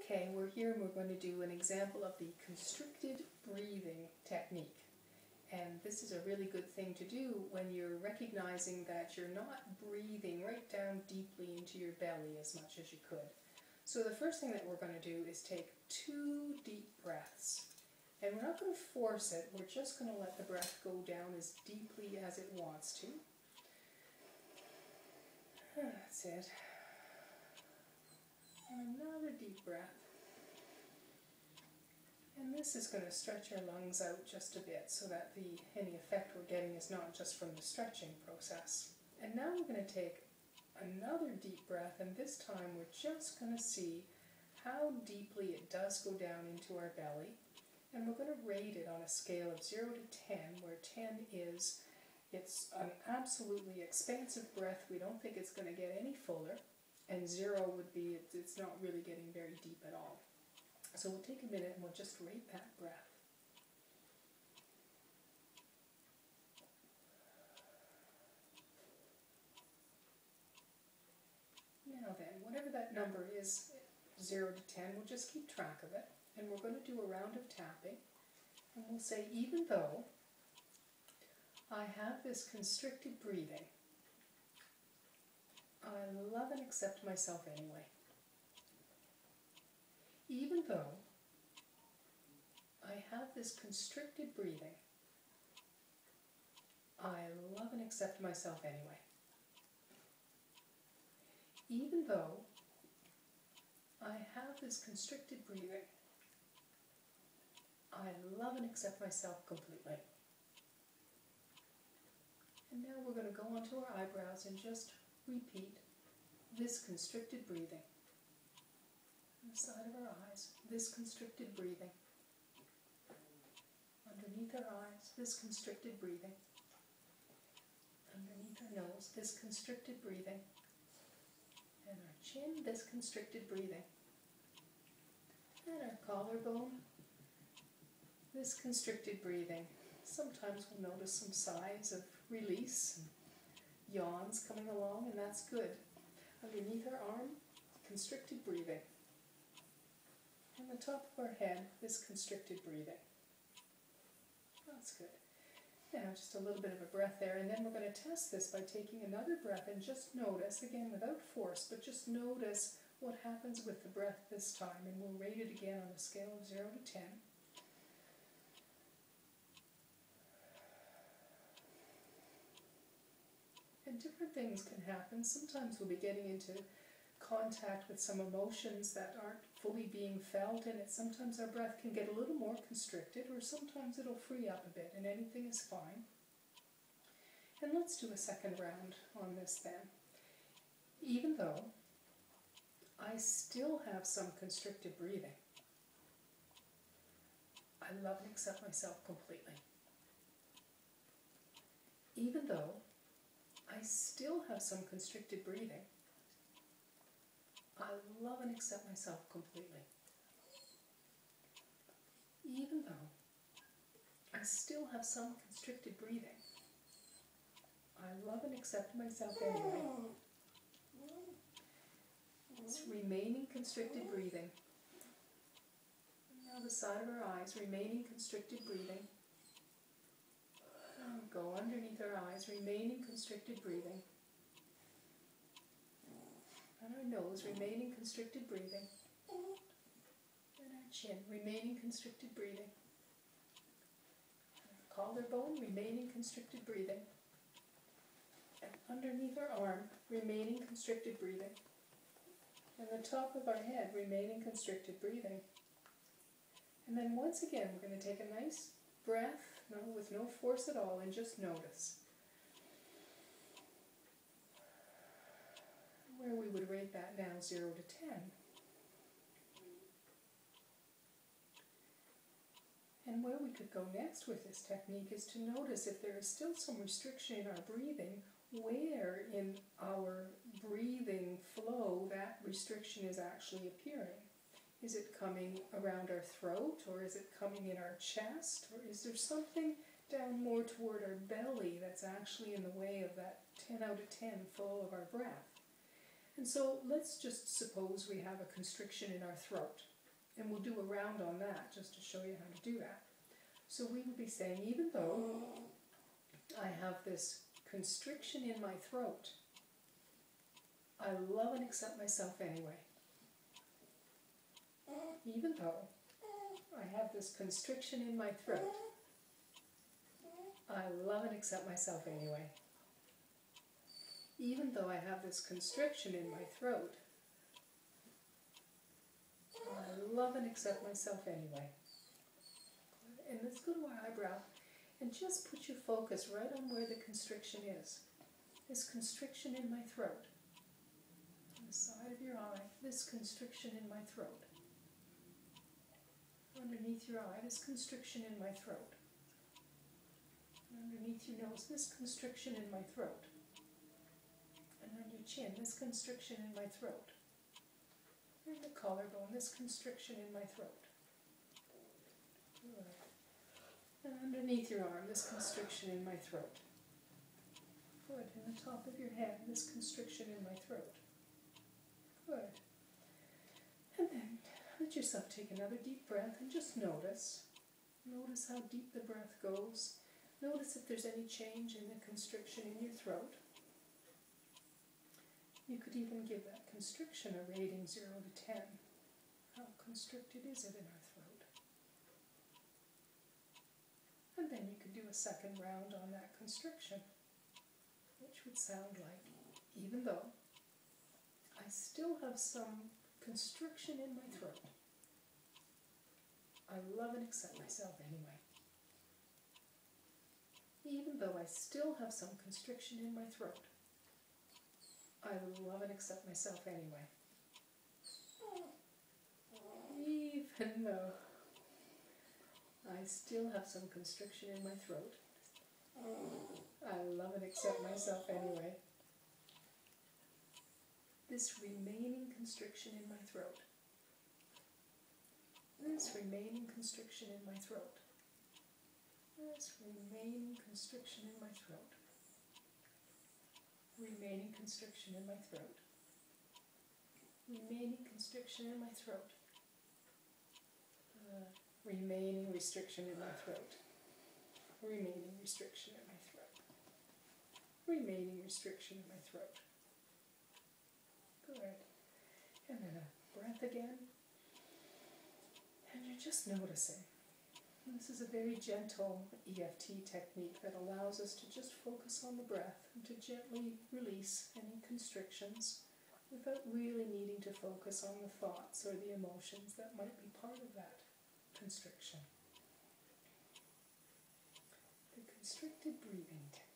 Okay, we're here and we're going to do an example of the constricted breathing technique. And this is a really good thing to do when you're recognizing that you're not breathing right down deeply into your belly as much as you could. So the first thing that we're going to do is take 2 deep breaths. And we're not going to force it, we're just going to let the breath go down as deeply as it wants to. That's it. And another deep breath. And this is going to stretch our lungs out just a bit so that any effect we're getting is not just from the stretching process. And now we're going to take another deep breath, and this time we're just going to see how deeply it does go down into our belly. And we're going to rate it on a scale of 0 to 10, where 10 is it's an absolutely expansive breath, we don't think it's going to get any fuller, and 0 would be it's not really getting very deep at all. So we'll take a minute and we'll just rate that breath. Now then, whatever that number is, 0 to 10, we'll just keep track of it. And we're going to do a round of tapping. And we'll say, even though I have this constricted breathing, I love and accept myself anyway. Even though I have this constricted breathing, I love and accept myself anyway. Even though I have this constricted breathing, I love and accept myself completely. And now we're going to go onto our eyebrows and just repeat this constricted breathing. On the side of our eyes, this constricted breathing. Underneath our eyes, this constricted breathing. Underneath our nose, this constricted breathing. And our chin, this constricted breathing. And our collarbone, this constricted breathing. Sometimes we'll notice some sighs of release and yawns coming along, and that's good. Underneath our arm, constricted breathing. And the top of our head, this constricted breathing. That's good. Now just a little bit of a breath there, and then we're going to test this by taking another breath and just notice, again without force, but just notice what happens with the breath this time, and we'll rate it again on a scale of 0 to 10. And different things can happen. Sometimes we'll be getting into contact with some emotions that aren't fully being felt in it. Sometimes our breath can get a little more constricted, or sometimes it'll free up a bit, and anything is fine. And let's do a second round on this then. Even though I still have some constricted breathing, I love and accept myself completely. Even though I still have some constricted breathing, I love and accept myself completely. Even though I still have some constricted breathing, I love and accept myself anyway. It's remaining constricted breathing. Now the side of our eyes, remaining constricted breathing. And go underneath our eyes, remaining constricted breathing. And our nose, remaining constricted breathing. And our chin, remaining constricted breathing. And our collarbone, remaining constricted breathing. And underneath our arm, remaining constricted breathing. And the top of our head, remaining constricted breathing. And then once again, we're going to take a nice breath, with no force at all, and just notice. Where we would rate that now 0 to 10. And where we could go next with this technique is to notice if there is still some restriction in our breathing, where in our breathing flow that restriction is actually appearing. Is it coming around our throat, or is it coming in our chest, or is there something down more toward our belly that's actually in the way of that 10 out of 10 flow of our breath? And so let's just suppose we have a constriction in our throat. And we'll do a round on that just to show you how to do that. So we would be saying, even though I have this constriction in my throat, I love and accept myself anyway. Even though I have this constriction in my throat, I love and accept myself anyway. Even though I have this constriction in my throat, I love and accept myself anyway. And let's go to our eyebrow and just put your focus right on where the constriction is. This constriction in my throat. On the side of your eye, this constriction in my throat. Underneath your eye, this constriction in my throat. And underneath your nose, this constriction in my throat. And on your chin, this constriction in my throat. And the collarbone, this constriction in my throat. Good. And underneath your arm, this constriction in my throat. Good. And the top of your head, this constriction in my throat. Good. And then let yourself take another deep breath and just notice. Notice how deep the breath goes. Notice if there's any change in the constriction in your throat. You could even give that constriction a rating 0 to 10. How constricted is it in our throat? And then you could do a second round on that constriction, which would sound like, even though I still have some constriction in my throat, I love and accept myself anyway. Even though I still have some constriction in my throat, I love and accept myself anyway. Even though I still have some constriction in my throat, I love and accept myself anyway. This remaining constriction in my throat. This remaining constriction in my throat. This remaining constriction in my throat. Remaining constriction in my throat. Remaining constriction in my throat. Remaining restriction in my throat. Remaining restriction in my throat. Remaining restriction in my throat. Good. And then a breath again. And you're just noticing. This is a very gentle EFT technique that allows us to just focus on the breath and to gently release any constrictions without really needing to focus on the thoughts or the emotions that might be part of that constriction. The constricted breathing technique.